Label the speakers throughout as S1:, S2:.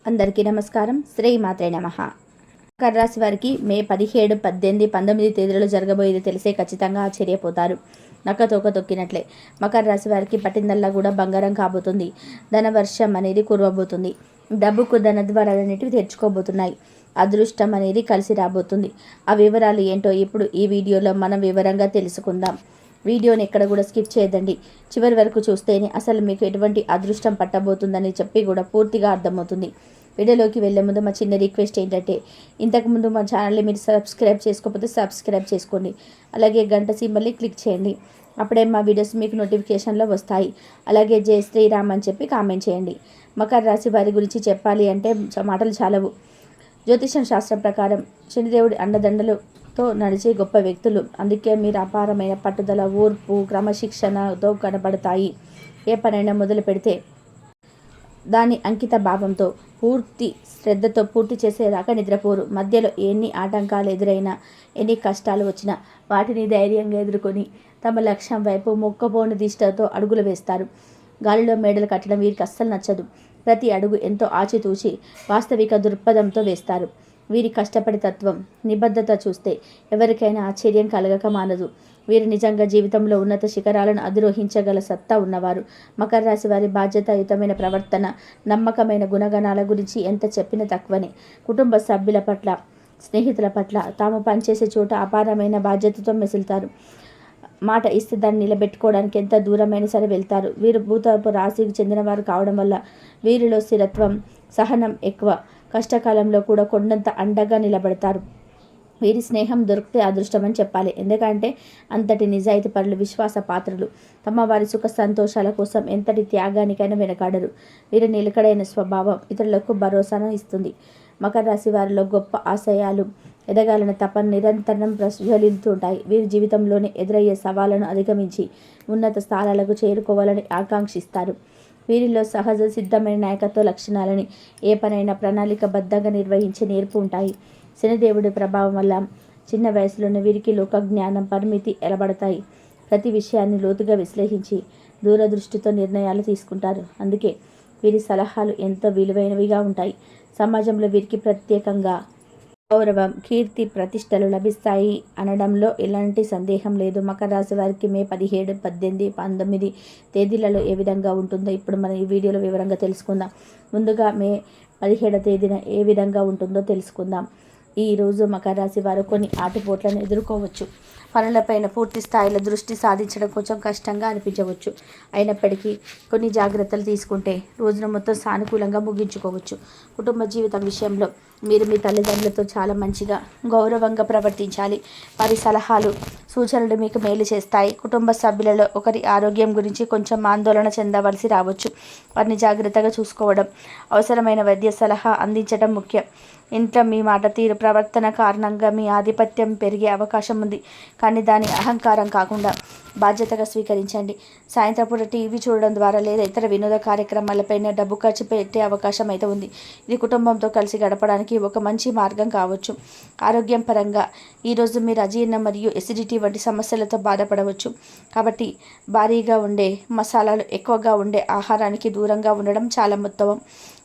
S1: అందరికీ నమస్కారం. శ్రీమాత్రే నమః. మకర రాశి వారికి మే 17, 18, 19 తేదీలలో జరగబోయేది తెలిసే ఖచ్చితంగా ఆశ్చర్యపోతారు. నక్కతోక తొక్కినట్లే మకర రాశి వారికి పట్టిందల్లా కూడా బంగారం కాబోతుంది. ధనవర్షం అనేది కురవబోతుంది. డబ్బుకు ధనద్వారాలన్నిటివి తెరుచుకోబోతున్నాయి. అదృష్టం అనేది కలిసి రాబోతుంది. ఆ వివరాలు ఏంటో ఇప్పుడు ఈ వీడియోలో మనం వివరంగా తెలుసుకుందాం. వీడియోని ఎక్కడ కూడా స్కిప్ చేయదండి. చివరి వరకు చూస్తేనే అసలు మీకు ఎటువంటి అదృష్టం పట్టబోతుందని చెప్పి కూడా పూర్తిగా అర్థమవుతుంది. వీడియోలోకి వెళ్ళే ముందు మా చిన్న రిక్వెస్ట్ ఏంటంటే, ఇంతకుముందు మా ఛానల్ని మీరు సబ్స్క్రైబ్ చేసుకోకపోతే సబ్స్క్రైబ్ చేసుకోండి. అలాగే గంట సింబల్ని క్లిక్ చేయండి. అప్పుడే మా వీడియోస్ మీకు నోటిఫికేషన్లో వస్తాయి. అలాగే జై శ్రీరామ్ అని చెప్పి కామెంట్ చేయండి. మకర రాశి వారి గురించి చెప్పాలి అంటే మాటలు చాలవు. జ్యోతిషం శాస్త్రం ప్రకారం శనిదేవుడి అండదండలతో నడిచే గొప్ప వ్యక్తులు. అందుకే మీరు అపారమైన పట్టుదల, ఓర్పు, క్రమశిక్షణతో కనబడతాయి. ఏ పనైనా మొదలు పెడితే దాని అంకిత భావంతో, పూర్తి శ్రద్ధతో పూర్తి చేసేదాకా నిద్రపోరు. మధ్యలో ఎన్ని ఆటంకాలు ఎదురైనా, ఎన్ని కష్టాలు వచ్చినా వాటిని ధైర్యంగా ఎదుర్కొని తమ లక్ష్యం వైపు మొక్కబోని దిష్టతో అడుగులు వేస్తారు. గాలిలో మేడలు కట్టడం వీరికి అస్సలు నచ్చదు. ప్రతి అడుగు ఎంతో ఆచితూచి వాస్తవిక దృక్పథంతో వేస్తారు. వీరి కష్టపడి తత్వం, నిబద్ధత చూస్తే ఎవరికైనా ఆశ్చర్యం కలగక మానదు. వీరు నిజంగా జీవితంలో ఉన్నత శిఖరాలను అధిరోహించగల సత్తా ఉన్నవారు. మకర రాశి వారి బాధ్యతాయుతమైన ప్రవర్తన, నమ్మకమైన గుణగణాల గురించి ఎంత చెప్పినా తక్కువనే. కుటుంబ సభ్యుల పట్ల, స్నేహితుల పట్ల తాము పనిచేసే చోట అపారమైన బాధ్యతతో మెసులుతారు. మాట ఇస్తే దాన్ని నిలబెట్టుకోవడానికి ఎంత దూరమైనా సరే వెళ్తారు. వీరు భూతపు రాశికి చెందినవారు కావడం వల్ల వీరిలో స్థిరత్వం, సహనం ఎక్కువ. కష్టకాలంలో కూడా కొండంత అండగా నిలబడతారు. వీరి స్నేహం దొరికితే అదృష్టం అని చెప్పాలి. ఎందుకంటే అంతటి నిజాయితీ పరులు, విశ్వాస పాత్రలు. తమ వారి సుఖ సంతోషాల కోసం ఎంతటి త్యాగానికైనా వెనకాడరు. వీరి నిలకడైన స్వభావం ఇతరులకు భరోసాను ఇస్తుంది. మకర రాశి వారిలో గొప్ప ఆశయాలు, ఎదగాలన్న తపన నిరంతరం ప్రజ్వలిస్తుంటాయి. వీరి జీవితంలోనే ఎదురయ్యే సవాళ్లను అధిగమించి ఉన్నత స్థానాలకు చేరుకోవాలని ఆకాంక్షిస్తారు. వీరిలో సహజ సిద్ధమైన నాయకత్వ లక్షణాలని, ఏ పనైనా ప్రణాళికబద్ధంగా నిర్వహించే నేర్పు ఉంటాయి. శనిదేవుడి ప్రభావం వల్ల చిన్న వయసులోనే వీరికి లోక జ్ఞానం, పరిమితి ఎలబడతాయి. ప్రతి విషయాన్ని లోతుగా విశ్లేషించి దూరదృష్టితో నిర్ణయాలు తీసుకుంటారు. అందుకే వీరి సలహాలు ఎంతో విలువైనవిగా ఉంటాయి. సమాజంలో వీరికి ప్రత్యేకంగా గౌరవం, కీర్తి ప్రతిష్టలు లభిస్తాయి అనడంలో ఎలాంటి సందేహం లేదు. మకర రాశి వారికి మే 17, 18, 19 తేదీలలో ఏ విధంగా ఉంటుందో ఇప్పుడు మనం ఈ వీడియోలో వివరంగా తెలుసుకుందాం. ముందుగా మే 17వ తేదీన ఏ విధంగా ఉంటుందో తెలుసుకుందాం. ఈరోజు మకర రాశి వారు కొన్ని ఆటుపోట్లను ఎదుర్కోవచ్చు. పనులపైన పూర్తి స్థాయిలో దృష్టి సాధించడం కొంచెం కష్టంగా అనిపించవచ్చు. అయినప్పటికీ కొన్ని జాగ్రత్తలు తీసుకుంటే రోజును మొత్తం సానుకూలంగా ముగించుకోవచ్చు. కుటుంబ జీవితం విషయంలో మీరు మీ తల్లిదండ్రులతో చాలా మంచిగా, గౌరవంగా ప్రవర్తించాలి. వారి సలహాలు, సూచనలు మీకు మేలు చేస్తాయి. కుటుంబ సభ్యులలో ఒకరి ఆరోగ్యం గురించి కొంచెం ఆందోళన చెందవలసి రావచ్చు. వారిని జాగ్రత్తగా చూసుకోవడం, అవసరమైన వైద్య సలహా అందించడం ముఖ్యం. ఇంట్లో మీ మాట తీరు, ప్రవర్తన కారణంగా మీ ఆధిపత్యం పెరిగే అవకాశం ఉంది. కానీ దాని అహంకారం కాకుండా బాధ్యతగా స్వీకరించండి. సాయంత్రం పూట టీవీ చూడడం ద్వారా లేదా ఇతర వినోద కార్యక్రమాలపైన డబ్బు ఖర్చు పెట్టే అవకాశం అయితే ఉంది. ఇది కుటుంబంతో కలిసి గడపడానికి ఒక మంచి మార్గం కావచ్చు. ఆరోగ్యం పరంగా ఈరోజు మీరు అజీర్ణం మరియు ఎసిడిటీ వంటి సమస్యలతో బాధపడవచ్చు. కాబట్టి భారీగా ఉండే మసాలాలు ఎక్కువగా ఉండే ఆహారానికి దూరంగా ఉండడం చాలా ఉత్తమం.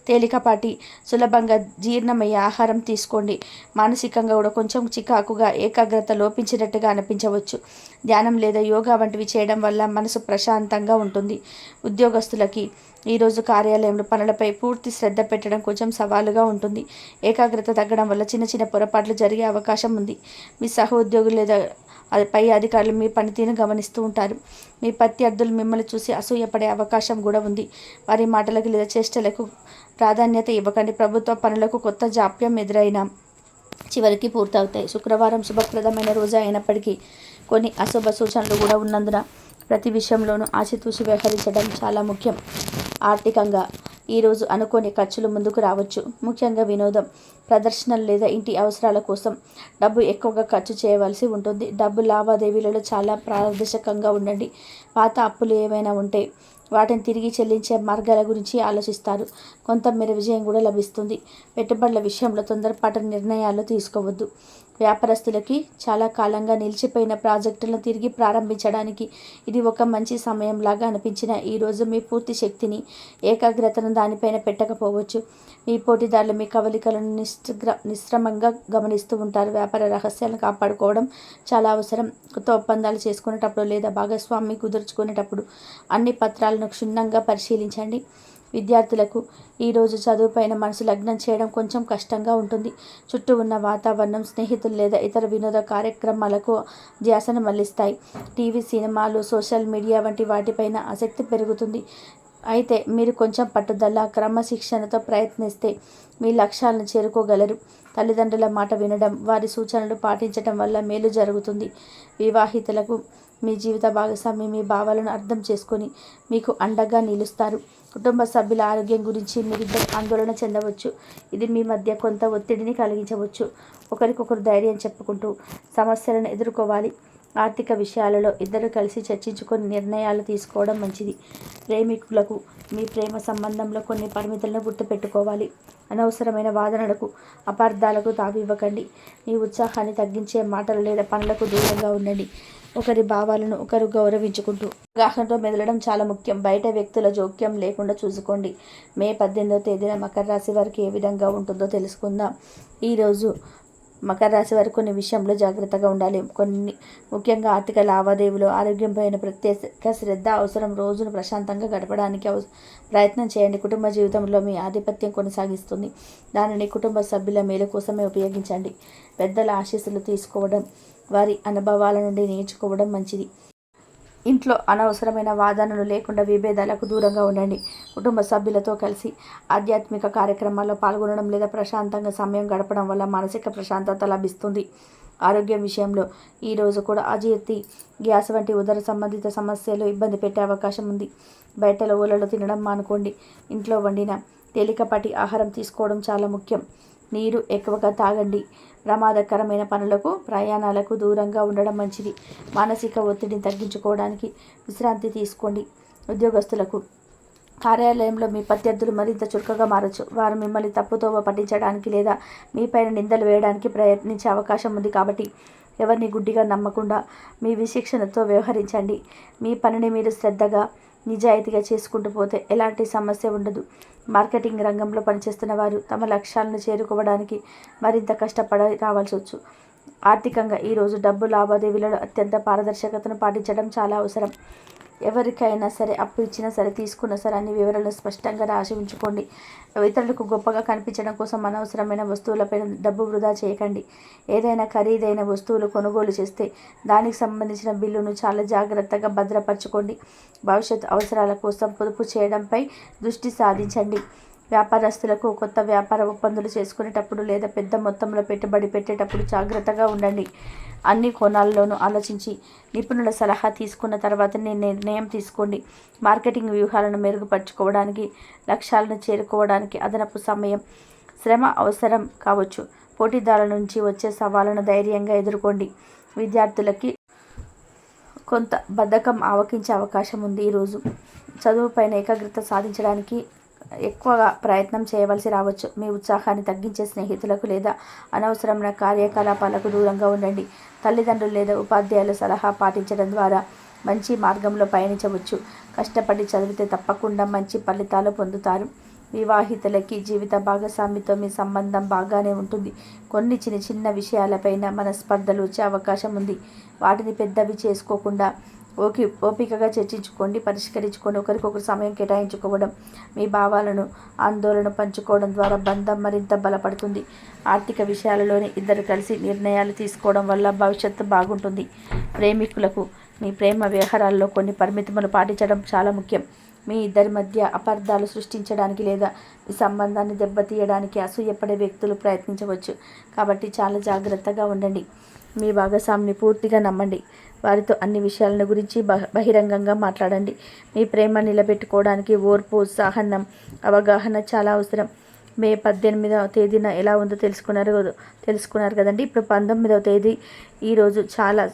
S1: తేలికపాటి, సులభంగా జీర్ణమయ్యే ఆహారం తీసుకోండి. మానసికంగా కూడా కొంచెం చికాకుగా, ఏకాగ్రత లోపించినట్టుగా అనిపించవచ్చు. ధ్యానం లేదా యోగా వంటివి చేయడం వల్ల మనసు ప్రశాంతంగా ఉంటుంది. ఉద్యోగస్తులకి ఈరోజు కార్యాలయంలో పనులపై పూర్తి శ్రద్ధ పెట్టడం కొంచెం సవాలుగా ఉంటుంది. ఏకాగ్రత తగ్గడం వల్ల చిన్న చిన్న పొరపాట్లు జరిగే అవకాశం ఉంది. మీ సహోద్యోగులు లేదా పై అధికారులు మీ పనితీరును గమనిస్తూ ఉంటారు. మీ ప్రత్యర్థులు మిమ్మల్ని చూసి అసూయపడే అవకాశం కూడా ఉంది. వారి మాటలకు లేదా చేష్టలకు ప్రాధాన్యత ఇవ్వకండి. ప్రభుత్వ పనులకు కొత్త జాప్యం ఎదురైనా చివరికి పూర్తవుతాయి. శుక్రవారం శుభప్రదమైన రోజు అయినప్పటికీ కొన్ని అశుభ సూచనలు కూడా ఉన్నందున ప్రతి విషయంలోనూ ఆచితూచి వ్యవహరించడం చాలా ముఖ్యం. ఆర్థికంగా ఈరోజు అనుకోని ఖర్చులు ముందుకు రావచ్చు. ముఖ్యంగా వినోదం, ప్రదర్శనలు లేదా ఇంటి అవసరాల కోసం డబ్బు ఎక్కువగా ఖర్చు చేయవలసి ఉంటుంది. డబ్బు లావాదేవీలలో చాలా పారదర్శకంగా ఉండండి. పాత అప్పులు ఏవైనా ఉంటే వాటిని తిరిగి చెల్లించే మార్గాల గురించి ఆలోచిస్తారు. కొంతమేర విజయం కూడా లభిస్తుంది. పెట్టుబడుల విషయంలో తొందరపాటు నిర్ణయాలు తీసుకోవద్దు. వ్యాపారస్తులకి చాలా కాలంగా నిలిచిపోయిన ప్రాజెక్టులను తిరిగి ప్రారంభించడానికి ఇది ఒక మంచి సమయంలాగా అనిపించిన ఈరోజు మీ పూర్తి శక్తిని, ఏకాగ్రతను దానిపైన పెట్టకపోవచ్చు. మీ పోటీదారులు మీ కవలికలను నిశ్రమంగా గమనిస్తూ ఉంటారు. వ్యాపార రహస్యాలను కాపాడుకోవడం చాలా అవసరం. కొత్త ఒప్పందాలు చేసుకునేటప్పుడు లేదా భాగస్వామి కుదుర్చుకునేటప్పుడు అన్ని పత్రాలను క్షుణ్ణంగా పరిశీలించండి. విద్యార్థులకు ఈరోజు చదువుపైన మనసు లగ్నం చేయడం కొంచెం కష్టంగా ఉంటుంది. చుట్టూ ఉన్న వాతావరణం, స్నేహితులు లేదా ఇతర వినోద కార్యక్రమాలకు ధ్యాసను మళ్లిస్తాయి. టీవీ, సినిమాలు, సోషల్ మీడియా వంటి వాటిపైన ఆసక్తి పెరుగుతుంది. అయితే మీరు కొంచెం పట్టుదల, క్రమశిక్షణతో ప్రయత్నిస్తే మీ లక్ష్యాలను చేరుకోగలరు. తల్లిదండ్రుల మాట వినడం, వారి సూచనలు పాటించడం వల్ల మేలు జరుగుతుంది. వివాహితులకు మీ జీవిత భాగస్వామి మీ భావాలను అర్థం చేసుకొని మీకు అండగా నిలుస్తారు. కుటుంబ సభ్యుల ఆరోగ్యం గురించి మీరిద్దరు ఆందోళన చెందవచ్చు. ఇది మీ మధ్య కొంత ఒత్తిడిని కలిగించవచ్చు. ఒకరికొకరు ధైర్యం చెప్పుకుంటూ సమస్యలను ఎదుర్కోవాలి. ఆర్థిక విషయాలలో ఇద్దరు కలిసి చర్చించుకొని నిర్ణయాలు తీసుకోవడం మంచిది. ప్రేమికులకు మీ ప్రేమ సంబంధంలో కొన్ని పరిమితులను గుర్తుపెట్టుకోవాలి. అనవసరమైన వాదనలకు, అపార్థాలకు తావివ్వకండి. మీ ఉత్సాహాన్ని తగ్గించే మాటలు లేదా పనులకు దూరంగా ఉండండి. ఒకరి భావాలను ఒకరు గౌరవించుకుంటూ అవగాహనతో మెదలడం చాలా ముఖ్యం. బయట వ్యక్తుల జోక్యం లేకుండా చూసుకోండి. మే 18వ తేదీన మకర రాశి వారికి ఏ విధంగా ఉంటుందో తెలుసుకుందాం. ఈరోజు మకర రాశి వారు కొన్ని విషయంలో జాగ్రత్తగా ఉండాలి. ముఖ్యంగా ఆర్థిక లావాదేవీలు, ఆరోగ్యంపైన ప్రత్యేక శ్రద్ధ అవసరం. రోజును ప్రశాంతంగా గడపడానికి ప్రయత్నం చేయండి. కుటుంబ జీవితంలో మీ ఆధిపత్యం కొనసాగిస్తుంది. దానిని కుటుంబ సభ్యుల మేలు కోసమే ఉపయోగించండి. పెద్దల ఆశీస్సులు తీసుకోవడం, వారి అనుభవాల నుండి నేర్చుకోవడం మంచిది. ఇంట్లో అనవసరమైన వాదనలు లేకుండా విభేదాలకు దూరంగా ఉండండి. కుటుంబ సభ్యులతో కలిసి ఆధ్యాత్మిక కార్యక్రమాల్లో పాల్గొనడం లేదా ప్రశాంతంగా సమయం గడపడం వల్ల మానసిక ప్రశాంతత లభిస్తుంది. ఆరోగ్యం విషయంలో ఈరోజు కూడా అజీర్తి, గ్యాస్ వంటి ఉదర సంబంధిత సమస్యలు ఇబ్బంది పెట్టే అవకాశం ఉంది. బయటలో ఊళ్ళలో తినడం మానుకోండి. ఇంట్లో వండిన తేలికపాటి ఆహారం తీసుకోవడం చాలా ముఖ్యం. నీరు ఎక్కువగా తాగండి. ప్రమాదకరమైన పనులకు, ప్రయాణాలకు దూరంగా ఉండడం మంచిది. మానసిక ఒత్తిడిని తగ్గించుకోవడానికి విశ్రాంతి తీసుకోండి. ఉద్యోగస్తులకు కార్యాలయంలో మీ ప్రత్యర్థులు మరింత చురుకుగా మారచ్చు. వారు మిమ్మల్ని తప్పుతోవ పట్టించడానికి లేదా మీపైన నిందలు వేయడానికి ప్రయత్నించే అవకాశం ఉంది. కాబట్టి ఎవరిని గుడ్డిగా నమ్మకుండా మీ విశిక్షణతో వ్యవహరించండి. మీ పనిని మీరు శ్రద్ధగా, నిజాయితీగా చేసుకుంటూ పోతే ఎలాంటి సమస్య ఉండదు. మార్కెటింగ్ రంగంలో పనిచేస్తున్న వారు తమ లక్ష్యాలను చేరుకోవడానికి మరింత కష్టపడి రావాల్సి. ఆర్థికంగా ఈరోజు డబ్బు లావాదేవీలలో అత్యంత పారదర్శకతను పాటించడం చాలా అవసరం. ఎవరికైనా సరే అప్పు ఇచ్చినా సరే, తీసుకున్నా సరే అన్ని వివరాలను స్పష్టంగా రాసి ఉంచుకోండి. ఇతరులకు గొప్పగా కనిపించడం కోసం అనవసరమైన వస్తువులపై డబ్బు వృధా చేయకండి. ఏదైనా ఖరీదైన వస్తువులు కొనుగోలు చేస్తే దానికి సంబంధించిన బిల్లును చాలా జాగ్రత్తగా భద్రపరచుకోండి. భవిష్యత్ అవసరాల కోసం పొదుపు చేయడంపై దృష్టి సాధించండి. వ్యాపారస్తులకు కొత్త వ్యాపార ఒప్పందాలు చేసుకునేటప్పుడు లేదా పెద్ద మొత్తంలో పెట్టుబడి పెట్టేటప్పుడు జాగ్రత్తగా ఉండండి. అన్ని కోణాల్లోనూ ఆలోచించి నిపుణుల సలహా తీసుకున్న తర్వాతనే నిర్ణయం తీసుకోండి. మార్కెటింగ్ వ్యూహాలను మెరుగుపరుచుకోవడానికి, లక్ష్యాలను చేరుకోవడానికి అదనపు సమయం, శ్రమ అవసరం కావచ్చు. పోటీదారుల నుంచి వచ్చే సవాళ్లను ధైర్యంగా ఎదుర్కోండి. విద్యార్థులకి కొంత బద్ధకం ఆవకించే అవకాశం ఉంది. ఈరోజు చదువుపైన ఏకాగ్రత సాధించడానికి ఎక్కువగా ప్రయత్నం చేయవలసి రావచ్చు. మీ ఉత్సాహాన్ని తగ్గించే స్నేహితులకు లేదా అనవసరమైన కార్యకలాపాలకు దూరంగా ఉండండి. తల్లిదండ్రులు లేదా ఉపాధ్యాయుల సలహా పాటించడం ద్వారా మంచి మార్గంలో పయనించవచ్చు. కష్టపడి చదివితే తప్పకుండా మంచి ఫలితాలు పొందుతారు. వివాహితులకి జీవిత భాగస్వామితో మీ సంబంధం బాగానే ఉంటుంది. కొన్ని చిన్న చిన్న విషయాలపైన మనస్పర్ధలు వచ్చే అవకాశం ఉంది. వాటిని పెద్దవి చేసుకోకుండా ఓపికగా చర్చించుకోండి, పరిష్కరించుకోండి. ఒకరికొకరు సమయం కేటాయించుకోవడం, మీ భావాలను, ఆందోళన పంచుకోవడం ద్వారా బంధం మరింత బలపడుతుంది. ఆర్థిక విషయాలలోనే ఇద్దరు కలిసి నిర్ణయాలు తీసుకోవడం వల్ల భవిష్యత్తు బాగుంటుంది. ప్రేమికులకు మీ ప్రేమ వ్యవహారాల్లో కొన్ని పరిమితులు పాటించడం చాలా ముఖ్యం. మీ ఇద్దరి మధ్య అపార్థాలు సృష్టించడానికి లేదా ఈ సంబంధాన్ని దెబ్బతీయడానికి అసూయపడే వ్యక్తులు ప్రయత్నించవచ్చు. కాబట్టి చాలా జాగ్రత్తగా ఉండండి. మీ భాగస్వామిని పూర్తిగా నమ్మండి. వారితో అన్ని విషయాలను గురించి బహిరంగంగా మాట్లాడండి. మీ ప్రేమ నిలబెట్టుకోవడానికి ఓర్పు, సహనం, అవగాహన చాలా అవసరం. మే 18వ తేదీన ఎలా ఉందో తెలుసుకున్నారు కదండి. ఇప్పుడు 19వ తేదీ ఈరోజు చాలా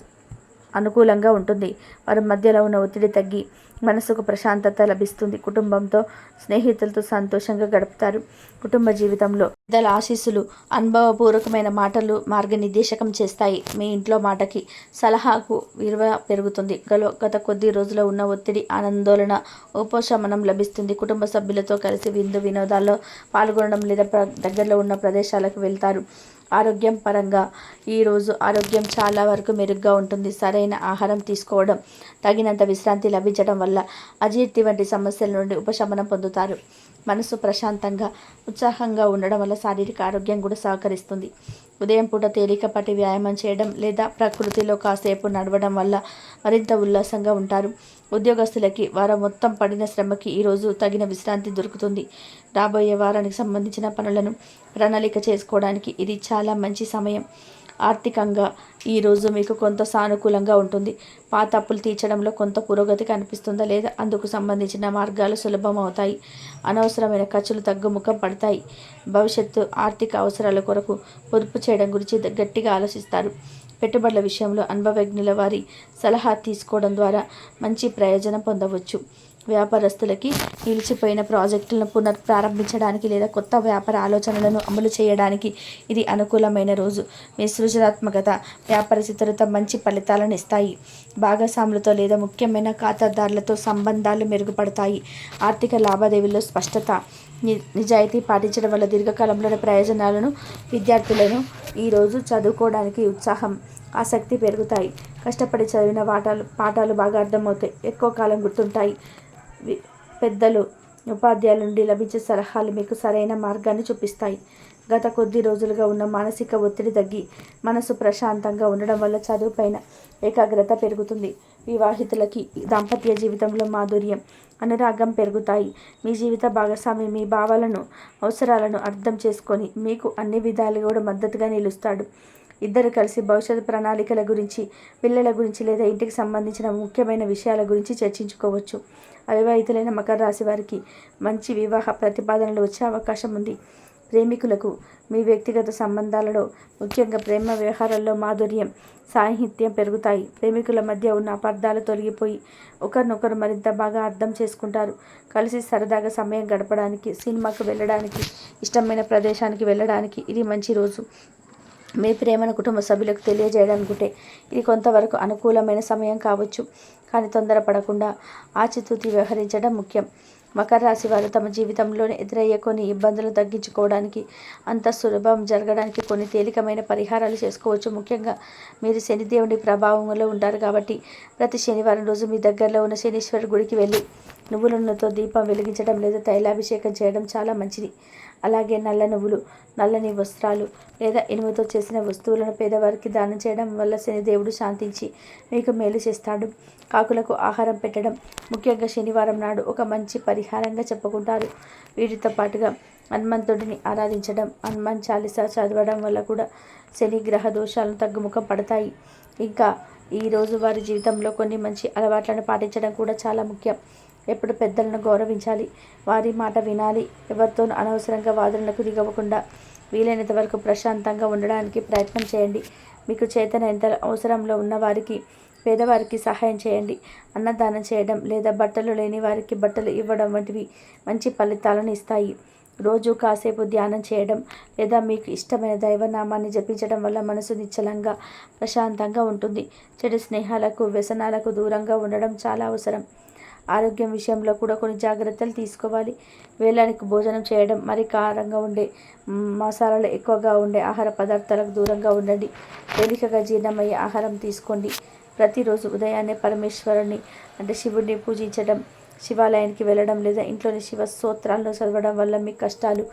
S1: అనుకూలంగా ఉంటుంది. వారి మధ్యలో ఉన్న ఒత్తిడి తగ్గి మనసుకు ప్రశాంతత లభిస్తుంది. కుటుంబంతో స్నేహితులతో సంతోషంగా గడుపుతారు. కుటుంబ జీవితంలో పెద్దల ఆశీస్సులు, అనుభవపూర్వకమైన మాటలు మార్గనిర్దేశకం చేస్తాయి. మీ ఇంట్లో మాటకి, సలహాకు విలువ పెరుగుతుంది. గత కొద్ది రోజుల్లో ఉన్న ఒత్తిడి, ఆందోళన ఉపశమనం లభిస్తుంది. కుటుంబ సభ్యులతో కలిసి వినోదాల్లో పాల్గొనడం లేదా దగ్గరలో ఉన్న ప్రదేశాలకు వెళ్తారు. ఆరోగ్యం పరంగా ఈరోజు ఆరోగ్యం చాలా వరకు మెరుగ్గా ఉంటుంది. సరైన ఆహారం తీసుకోవడం, తగినంత విశ్రాంతి లభించడం వల్ల అజీర్తి వంటి సమస్యల నుండి ఉపశమనం పొందుతారు. మనసు ప్రశాంతంగా, ఉత్సాహంగా ఉండడం వల్ల శారీరక ఆరోగ్యం కూడా సహకరిస్తుంది. ఉదయం పూట తేలికపాటి వ్యాయామం చేయడం లేదా ప్రకృతిలో కాసేపు నడవడం వల్ల మరింత ఉల్లాసంగా ఉంటారు. ఉద్యోగస్తులకి వారం మొత్తం పడిన శ్రమకి ఈరోజు తగిన విశ్రాంతి దొరుకుతుంది. రాబోయే వారానికి సంబంధించిన పనులను ప్రణాళిక చేసుకోవడానికి ఇది చాలా మంచి సమయం. ఆర్థికంగా ఈరోజు మీకు కొంత సానుకూలంగా ఉంటుంది. పాత అప్పులు తీర్చడంలో కొంత పురోగతి కనిపిస్తుందా లేదా అందుకు సంబంధించిన మార్గాలు సులభం అవుతాయి. అనవసరమైన ఖర్చులు తగ్గుముఖం పడతాయి. భవిష్యత్తు ఆర్థిక అవసరాల కొరకు పొదుపు చేయడం గురించి గట్టిగా ఆలోచిస్తారు. పెట్టుబడుల విషయంలో అనుభవజ్ఞుల వారి సలహా తీసుకోవడం ద్వారా మంచి ప్రయోజనం పొందవచ్చు. వ్యాపారస్తులకి నిలిచిపోయిన ప్రాజెక్టులను పునఃప్రారంభించడానికి లేదా కొత్త వ్యాపార ఆలోచనలను అమలు చేయడానికి ఇది అనుకూలమైన రోజు. మీ సృజనాత్మకత, వ్యాపార చిత్తరుత మంచి ఫలితాలను ఇస్తాయి. భాగస్వాములతో లేదా ముఖ్యమైన ఖాతాదారులతో సంబంధాలు మెరుగుపడతాయి. ఆర్థిక లావాదేవీల్లో స్పష్టత, నిజాయితీ పాటించడం వల్ల దీర్ఘకాలంలోని ప్రయోజనాలను విద్యార్థులను ఈరోజు చదువుకోవడానికి ఉత్సాహం, ఆసక్తి పెరుగుతాయి. కష్టపడి చదివిన పాఠాలు బాగా అర్థమవుతాయి, ఎక్కువ కాలం గుర్తుంటాయి. పెద్దలు, ఉపాధ్యాయుల నుండి లభించే సలహాలు మీకు సరైన మార్గాన్ని చూపిస్తాయి. గత కొద్ది రోజులుగా ఉన్న మానసిక ఒత్తిడి తగ్గి మనసు ప్రశాంతంగా ఉండడం వల్ల చదువుపైన ఏకాగ్రత పెరుగుతుంది. వివాహితులకి దాంపత్య జీవితంలో మాధుర్యం, అనురాగం పెరుగుతాయి. మీ జీవిత భాగస్వామి మీ భావాలను, అవసరాలను అర్థం చేసుకొని మీకు అన్ని విధాలుగా కూడా మద్దతుగా నిలుస్తాడు. ఇద్దరు కలిసి భవిష్యత్తు ప్రణాళికల గురించి, పిల్లల గురించి లేదా ఇంటికి సంబంధించిన ముఖ్యమైన విషయాల గురించి చర్చించుకోవచ్చు. అవివాహితులైన మకర రాశి వారికి మంచి వివాహ ప్రతిపాదనలు వచ్చే అవకాశం ఉంది. ప్రేమికులకు మీ వ్యక్తిగత సంబంధాలలో, ముఖ్యంగా ప్రేమ వ్యవహారాల్లో మాధుర్యం, సాహిత్యం పెరుగుతాయి. ప్రేమికుల మధ్య ఉన్న అపార్థాలు తొలగిపోయి ఒకరినొకరు మరింత బాగా అర్థం చేసుకుంటారు. కలిసి సరదాగా సమయం గడపడానికి, సినిమాకు వెళ్ళడానికి, ఇష్టమైన ప్రదేశానికి వెళ్ళడానికి ఇది మంచి రోజు. మీ ప్రేమను కుటుంబ సభ్యులకు తెలియజేయడానికుంటే ఇది కొంతవరకు అనుకూలమైన సమయం కావచ్చు. కానీ తొందరపడకుండా ఆచితూచి వ్యవహరించడం ముఖ్యం. మకర రాశి వారు తమ జీవితంలోనే ఎదురయ్యే కొన్ని ఇబ్బందులను తగ్గించుకోవడానికి, అంత సులభం జరగడానికి కొన్ని తేలికమైన పరిహారాలు చేసుకోవచ్చు. ముఖ్యంగా మీరు శనిదేవుని ప్రభావంలో ఉంటారు కాబట్టి ప్రతి శనివారం రోజు మీ దగ్గరలో ఉన్న శనీశ్వరుడి గుడికి వెళ్ళి నువ్వుల నూనెతో దీపం వెలిగించడం లేదా తైలాభిషేకం చేయడం చాలా మంచిది. అలాగే నల్ల నువ్వులు, నల్లని వస్త్రాలు లేదా ఇనుముతో చేసిన వస్తువులను పేదవారికి దానం చేయడం వల్ల శనిదేవుడు శాంతించి మీకు మేలు చేస్తాడు. కాకులకు ఆహారం పెట్టడం ముఖ్యంగా శనివారం నాడు ఒక మంచి పరిహారంగా చెప్పుకుంటారు. వీటితో పాటుగా హనుమంతుడిని ఆరాధించడం, హనుమాన్ చాలీసా చదవడం వల్ల కూడా శని గ్రహ దోషాలను తగ్గుముఖం పడతాయి. ఇంకా ఈరోజు వారి జీవితంలో కొన్ని మంచి అలవాట్లను పాటించడం కూడా చాలా ముఖ్యం. ఎప్పుడు పెద్దలను గౌరవించాలి, వారి మాట వినాలి. ఎవరితోనూ అనవసరంగా వాదనలకు దిగవకుండా వీలైనంత వరకు ప్రశాంతంగా ఉండడానికి ప్రయత్నం చేయండి. మీకు చేతనైనంత అవసరంలో ఉన్న వారికి, పేదవారికి సహాయం చేయండి. అన్నదానం చేయడం లేదా బట్టలు లేని వారికి బట్టలు ఇవ్వడం వంటివి మంచి ఫలితాలను ఇస్తాయి. రోజు కాసేపు ధ్యానం చేయడం లేదా మీకు ఇష్టమైన దైవనామాన్ని జపించడం వల్ల మనసు నిశ్చలంగా, ప్రశాంతంగా ఉంటుంది. చెడు స్నేహాలకు, వ్యసనాలకు దూరంగా ఉండడం చాలా అవసరం. ఆరోగ్యం విషయంలో కూడా కొన్ని జాగ్రత్తలు తీసుకోవాలి. వేళానికి భోజనం చేయడం, మరి కారంగా ఉండే, మసాలాలు ఎక్కువగా ఉండే ఆహార పదార్థాలకు దూరంగా ఉండండి. తేలికగా జీర్ణమయ్యే ఆహారం తీసుకోండి. ప్రతిరోజు ఉదయాన్నే పరమేశ్వరుని అంటే శివుడిని పూజించడం, శివాలయానికి వెళ్ళడం లేదా ఇంట్లోని శివ స్తోత్రాలను చదవడం వల్ల మీ కష్టాలు,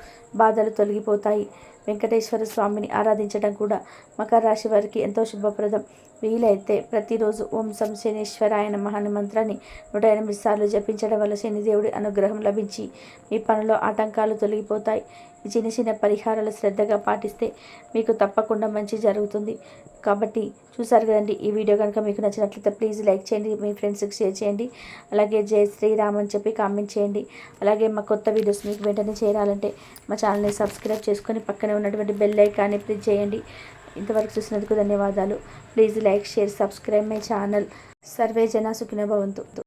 S1: బాధలు తొలగిపోతాయి. వెంకటేశ్వర స్వామిని ఆరాధించడం కూడా మకర రాశి వారికి ఎంతో శుభప్రదం. వీలైతే ప్రతిరోజు ఓం సం శనీశ్వరాయ నమః అనే మంత్రాన్ని 108 సార్లు జపించడం వల్ల శనిదేవుడి అనుగ్రహం లభించి మీ పనిలో ఆటంకాలు తొలగిపోతాయి. ఈ చిన్న చిన్న పరిహారాలు శ్రద్ధగా పాటిస్తే మీకు తప్పకుండా మంచి జరుగుతుంది. కాబట్టి చూసారు కదండి, ఈ వీడియో కనుక మీకు నచ్చినట్లయితే ప్లీజ్ లైక్ చేయండి, మీ ఫ్రెండ్స్కి షేర్ చేయండి. అలాగే జై శ్రీరామ్ అని చెప్పి కామెంట్ చేయండి. అలాగే మా కొత్త వీడియోస్ మీకు వెంటనే చేరాలంటే మా ఛానల్ని సబ్స్క్రైబ్ చేసుకొని పక్కనే ఉన్నటువంటి బెల్ ఐకాన్ని ప్రెస్ చేయండి. ఇంతవరకు చూసినందుకు ధన్యవాదాలు. Please like, share, subscribe my channel. Survey జన సుఖినో భవంతు.